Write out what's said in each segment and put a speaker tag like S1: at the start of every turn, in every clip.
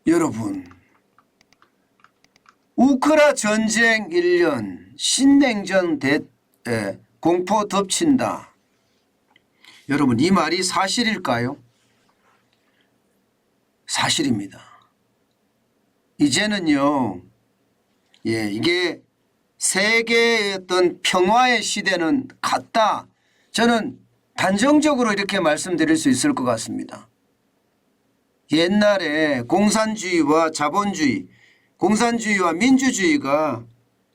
S1: 여러분, 우크라 전쟁 1년, 신냉전 공포 덮친다. 여러분, 이 말이 사실일까요? 사실입니다. 이제는요, 이게 세계의 어떤 평화의 시대는 갔다. 저는 단정적으로 이렇게 말씀드릴 수 있을 것 같습니다. 옛날에 공산주의와 자본주의, 공산주의와 민주주의가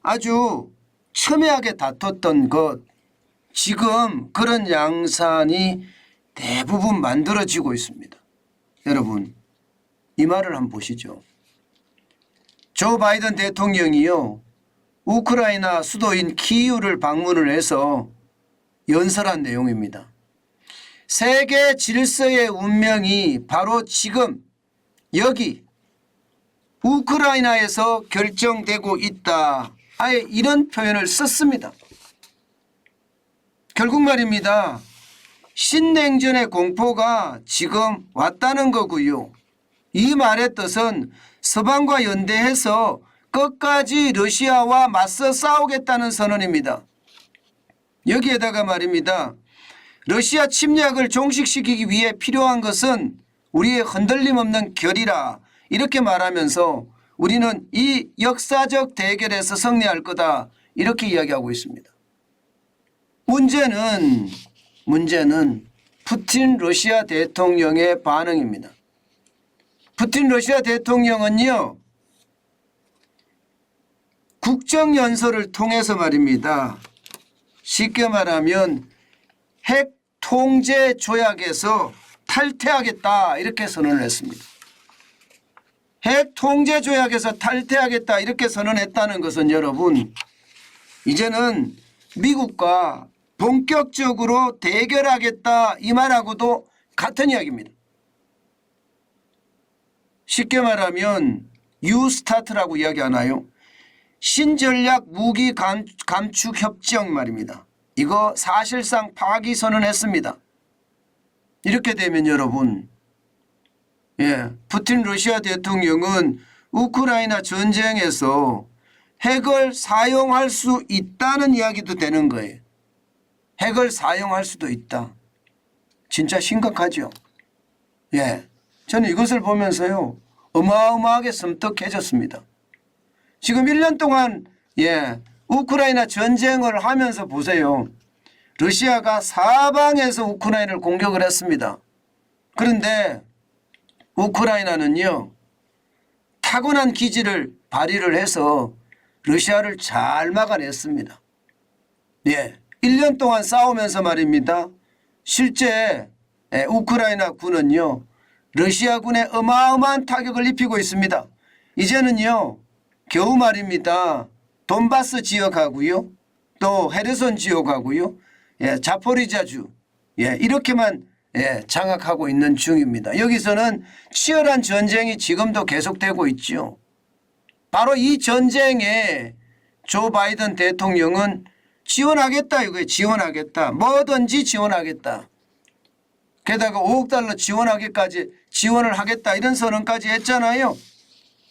S1: 아주 첨예하게 다퉜던 것, 지금 그런 양상이 대부분 만들어지고 있습니다. 여러분, 이 말을 한번 보시죠. 조 바이든 대통령이요, 우크라이나 수도인 키이우를 방문을 해서 연설한 내용입니다. 세계 질서의 운명이 바로 지금 여기 우크라이나에서 결정되고 있다. 아예 이런 표현을 썼습니다. 결국 말입니다. 신냉전의 공포가 지금 왔다는 거고요. 이 말의 뜻은 서방과 연대해서 끝까지 러시아와 맞서 싸우겠다는 선언입니다. 여기에다가 말입니다. 러시아 침략을 종식시키기 위해 필요한 것은 우리의 흔들림 없는 결이라, 이렇게 말하면서 우리는 이 역사적 대결에서 승리할 거다, 이렇게 이야기하고 있습니다. 문제는 푸틴 러시아 대통령의 반응입니다. 푸틴 러시아 대통령은요, 국정연설을 통해서 말입니다. 쉽게 말하면 핵 통제 조약에서 탈퇴하겠다, 이렇게 선언을 했습니다. 핵 통제 조약에서 탈퇴하겠다, 이렇게 선언했다는 것은 여러분, 이제는 미국과 본격적으로 대결하겠다, 이 말하고도 같은 이야기입니다. 쉽게 말하면 뉴스타트라고 이야기하나요? 신전략 무기 감축 협정 말입니다. 이거 사실상 파기 선언했습니다. 이렇게 되면 여러분, 푸틴 러시아 대통령은 우크라이나 전쟁에서 핵을 사용할 수 있다는 이야기도 되는 거예요. 핵을 사용할 수도 있다. 진짜 심각하죠. 저는 이것을 보면서요, 어마어마하게 섬뜩해졌습니다. 지금 1년 동안 우크라이나 전쟁을 하면서 보세요. 러시아가 사방에서 우크라이나를 공격을 했습니다. 그런데 우크라이나는요, 타고난 기지를 발휘를 해서 러시아를 잘 막아냈습니다. 1년 동안 싸우면서 말입니다. 실제 우크라이나 군은요, 러시아군에 어마어마한 타격을 입히고 있습니다. 이제는요, 겨우 말입니다. 돈바스 지역하고요, 또 헤르손 지역하고요, 자포리자주, 이렇게만 장악하고 있는 중입니다. 여기서는 치열한 전쟁이 지금도 계속되고 있죠. 바로 이 전쟁에 조 바이든 대통령은 지원하겠다, 이거예요. 지원하겠다. 뭐든지 지원하겠다. 게다가 5억 달러 지원하기까지 지원을 하겠다, 이런 선언까지 했잖아요.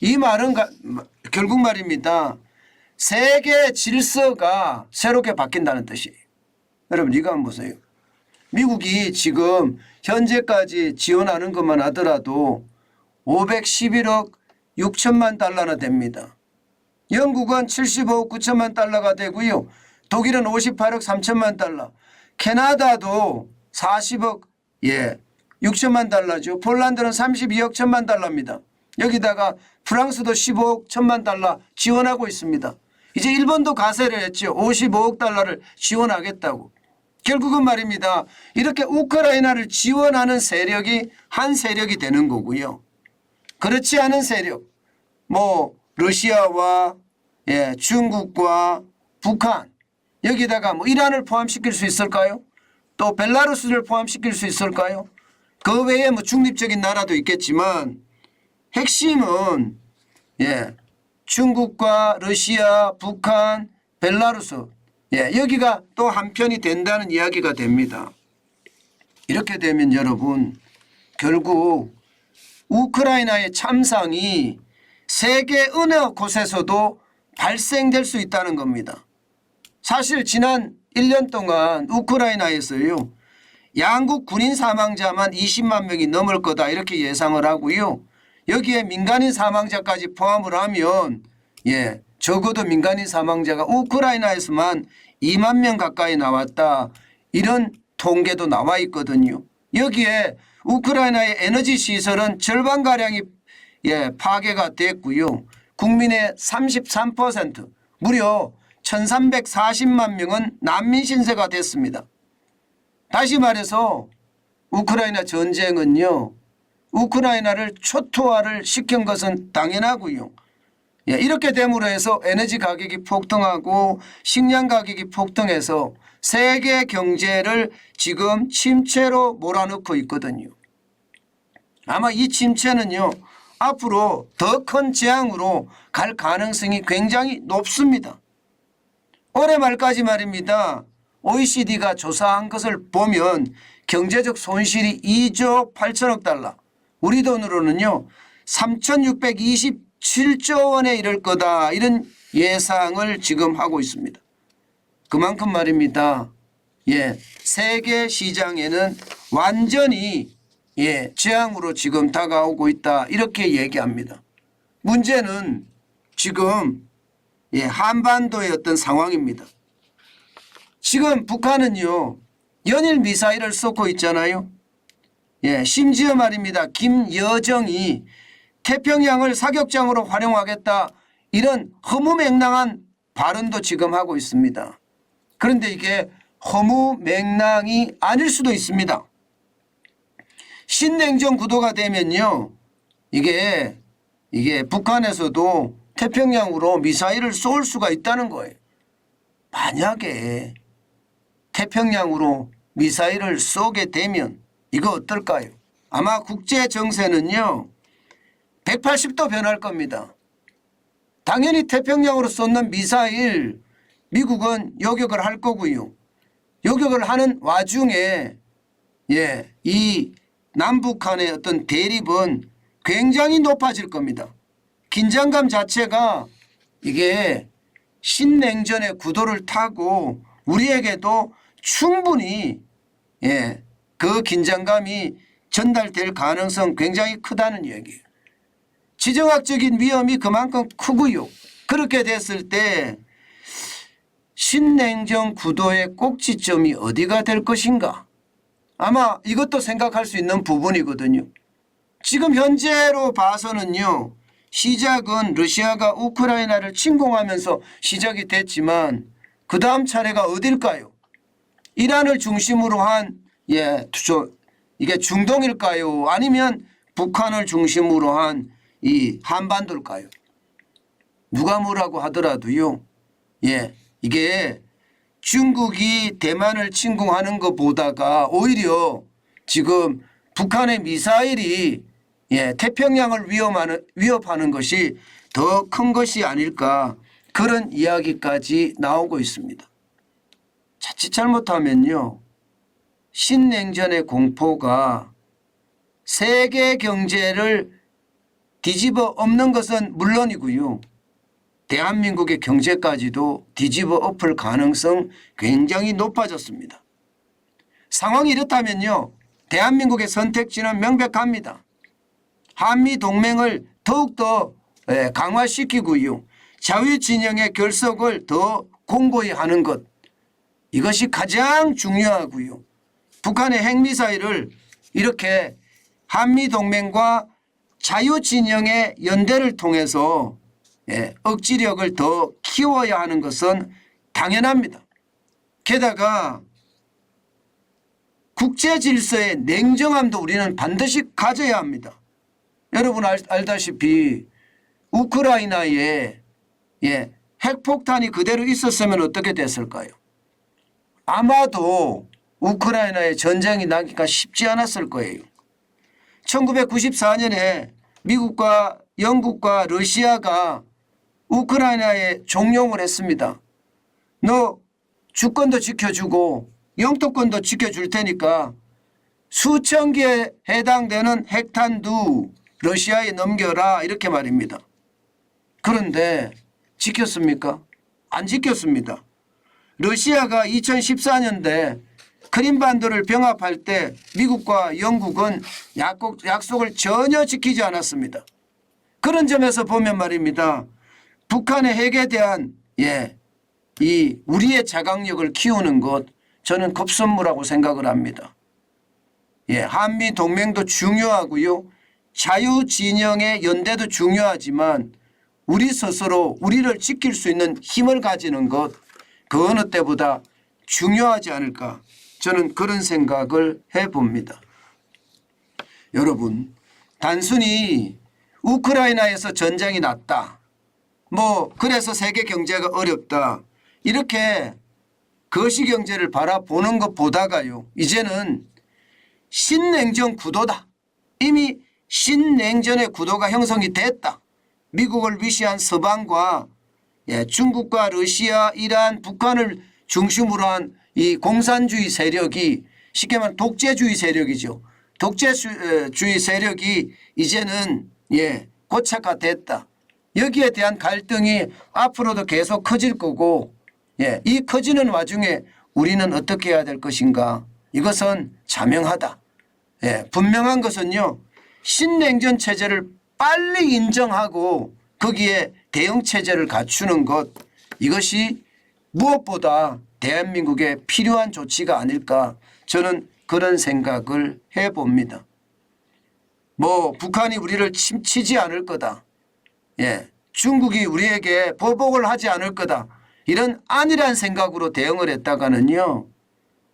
S1: 이 말은 결국 말입니다. 세계 질서가 새롭게 바뀐다는 뜻이에요. 여러분, 이거 한번 보세요. 미국이 지금 현재까지 지원하는 것만 하더라도 511억 6천만 달러나 됩니다. 영국은 75억 9천만 달러가 되고요. 독일은 58억 3천만 달러, 캐나다도 40억 6천만 달러죠. 폴란드는 32억 1천만 달러입니다. 여기다가 프랑스도 15억 1천만 달러 지원하고 있습니다. 이제 일본도 가세를 했죠. 55억 달러를 지원하겠다고. 결국은 말입니다. 이렇게 우크라이나를 지원하는 세력이 한 세력이 되는 거고요. 그렇지 않은 세력, 러시아와 중국과 북한, 여기다가 이란을 포함시킬 수 있을까요? 또 벨라루스를 포함시킬 수 있을까요? 그 외에 중립적인 나라도 있겠지만 핵심은 중국과 러시아, 북한, 벨라루스, 여기가 또 한편이 된다는 이야기가 됩니다. 이렇게 되면 여러분, 결국 우크라이나의 참상이 세계 어느 곳에서도 발생될 수 있다는 겁니다. 사실 지난 1년 동안 우크라이나에서요, 양국 군인 사망자만 20만 명이 넘을 거다 이렇게 예상을 하고요. 여기에 민간인 사망자까지 포함을 하면 적어도 민간인 사망자가 우크라이나에서만 2만 명 가까이 나왔다, 이런 통계도 나와 있거든요. 여기에 우크라이나의 에너지 시설은 절반가량이 파괴가 됐고요. 국민의 33%, 무려 1340만 명은 난민 신세가 됐습니다. 다시 말해서 우크라이나 전쟁은요, 우크라이나를 초토화를 시킨 것은 당연하고요. 이렇게 됨으로 해서 에너지 가격이 폭등하고 식량 가격이 폭등해서 세계 경제를 지금 침체로 몰아넣고 있거든요. 아마 이 침체는요, 앞으로 더 큰 재앙으로 갈 가능성이 굉장히 높습니다. 올해 말까지 말입니다. OECD가 조사한 것을 보면 경제적 손실이 2조 8천억 달러, 우리 돈으로는요 3,627조 원에 이를 거다, 이런 예상을 지금 하고 있습니다. 그만큼 말입니다. 세계 시장에는 완전히 재앙으로 지금 다가오고 있다, 이렇게 얘기합니다. 문제는 지금 한반도의 어떤 상황입니다. 지금 북한은요 연일 미사일을 쏘고 있잖아요. 심지어 말입니다. 김여정이 태평양을 사격장으로 활용하겠다, 이런 허무맹랑한 발언도 지금 하고 있습니다. 그런데 이게 허무맹랑이 아닐 수도 있습니다. 신냉전 구도가 되면요, 이게 북한에서도 태평양으로 미사일을 쏠 수가 있다는 거예요. 만약에 태평양으로 미사일을 쏘게 되면 이거 어떨까요? 아마 국제 정세는요 180도 변할 겁니다. 당연히 태평양으로 쏘는 미사일 미국은 요격을 할 거고요. 요격을 하는 와중에 이 남북한의 어떤 대립은 굉장히 높아질 겁니다. 긴장감 자체가 이게 신냉전의 구도를 타고 우리에게도 충분히 그 긴장감이 전달될 가능성 굉장히 크다는 얘기예요. 지정학적인 위험이 그만큼 크고요. 그렇게 됐을 때 신냉전 구도의 꼭지점이 어디가 될 것인가, 아마 이것도 생각할 수 있는 부분이거든요. 지금 현재로 봐서는요, 시작은 러시아가 우크라이나를 침공하면서 시작이 됐지만 그 다음 차례가 어딜까요? 이란을 중심으로 한 이게 중동일까요? 아니면 북한을 중심으로 한 이 한반도일까요? 누가 뭐라고 하더라도요, 이게 중국이 대만을 침공하는 것보다가 오히려 지금 북한의 미사일이 태평양을 위협하는 것이 더 큰 것이 아닐까, 그런 이야기까지 나오고 있습니다. 자칫 잘못하면요, 신냉전의 공포가 세계 경제를 뒤집어 엎는 것은 물론이고요, 대한민국의 경제까지도 뒤집어 엎을 가능성 굉장히 높아졌습니다. 상황이 이렇다면요, 대한민국의 선택지는 명백합니다. 한미동맹을 더욱더 강화시키고요, 자유진영의 결속을 더 공고히 하는 것, 이것이 가장 중요하고요. 북한의 핵미사일을 이렇게 한미동맹과 자유진영의 연대를 통해서 억지력을 더 키워야 하는 것은 당연합니다. 게다가 국제질서의 냉정함도 우리는 반드시 가져야 합니다. 여러분 알다시피 우크라이나에 핵폭탄이 그대로 있었으면 어떻게 됐을까요? 아마도 우크라이나에 전쟁이 나기가 쉽지 않았을 거예요. 1994년에 미국과 영국과 러시아가 우크라이나에 종용을 했습니다. 너 주권도 지켜주고 영토권도 지켜줄 테니까 수천 개에 해당되는 핵탄두 러시아에 넘겨라 이렇게 말입니다. 그런데 지켰습니까? 안 지켰습니다. 러시아가 2014년대 크림반도를 병합할 때 미국과 영국은 약속을 전혀 지키지 않았습니다. 그런 점에서 보면 말입니다. 북한의 핵에 대한 이 우리의 자각력을 키우는 것 저는 급선무라고 생각을 합니다. 한미 동맹도 중요하고요. 자유진영의 연대도 중요하지만 우리 스스로 우리를 지킬 수 있는 힘을 가지는 것 그 어느 때보다 중요하지 않을까 저는 그런 생각을 해봅니다. 여러분 단순히 우크라이나에서 전쟁이 났다. 그래서 세계 경제가 어렵다. 이렇게 거시경제를 바라보는 것보다가요. 이제는 신냉전 구도다. 이미 신냉전의 구도가 형성이 됐다. 미국을 위시한 서방과 중국과 러시아, 이란, 북한을 중심으로 한 이 공산주의 세력이 쉽게 말하면 독재주의 세력이죠. 독재주의 세력이 이제는 고착화됐다. 여기에 대한 갈등이 앞으로도 계속 커질 거고 이 커지는 와중에 우리는 어떻게 해야 될 것인가. 이것은 자명하다. 분명한 것은요. 신냉전 체제를 빨리 인정하고 거기에 대응 체제를 갖추는 것 이것이 무엇보다 대한민국에 필요한 조치가 아닐까 저는 그런 생각을 해봅니다. 북한이 우리를 치지 않을 거다. 중국이 우리에게 보복을 하지 않을 거다. 이런 안일한 생각으로 대응을 했다가는요.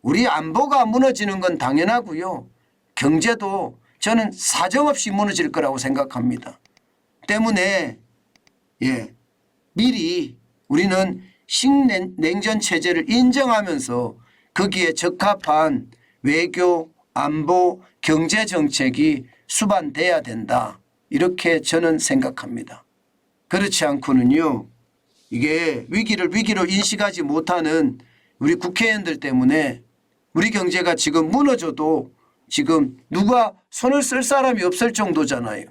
S1: 우리 안보가 무너지는 건 당연하고요. 경제도 저는 사정없이 무너질 거라고 생각합니다. 때문에 미리 우리는 신냉전 체제를 인정하면서 거기에 적합한 외교, 안보, 경제 정책이 수반돼야 된다. 이렇게 저는 생각합니다. 그렇지 않고는요. 이게 위기로 인식하지 못하는 우리 국회의원들 때문에 우리 경제가 지금 무너져도 지금 누가 손을 쓸 사람이 없을 정도잖아요.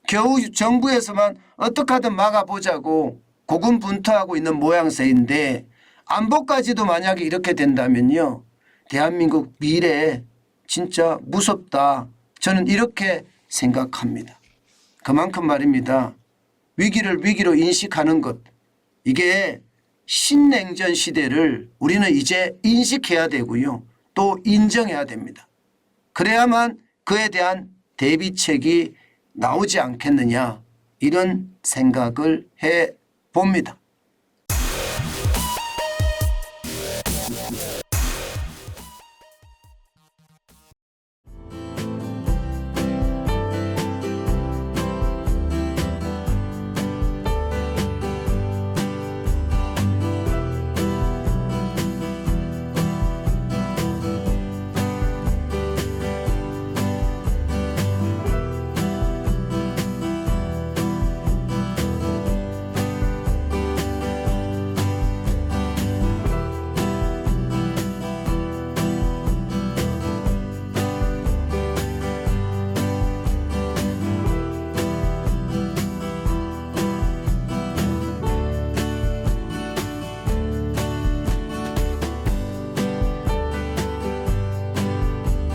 S1: 겨우 정부에서만 어떻게 하든 막아보자고 고군분투하고 있는 모양새인데 안보까지도 만약에 이렇게 된다면요. 대한민국 미래 진짜 무섭다. 저는 이렇게 생각합니다. 그만큼 말입니다. 위기로 인식하는 것. 이게 신냉전 시대를 우리는 이제 인식해야 되고요. 또 인정해야 됩니다. 그래야만 그에 대한 대비책이 나오지 않겠느냐 이런 생각을 해 봅니다.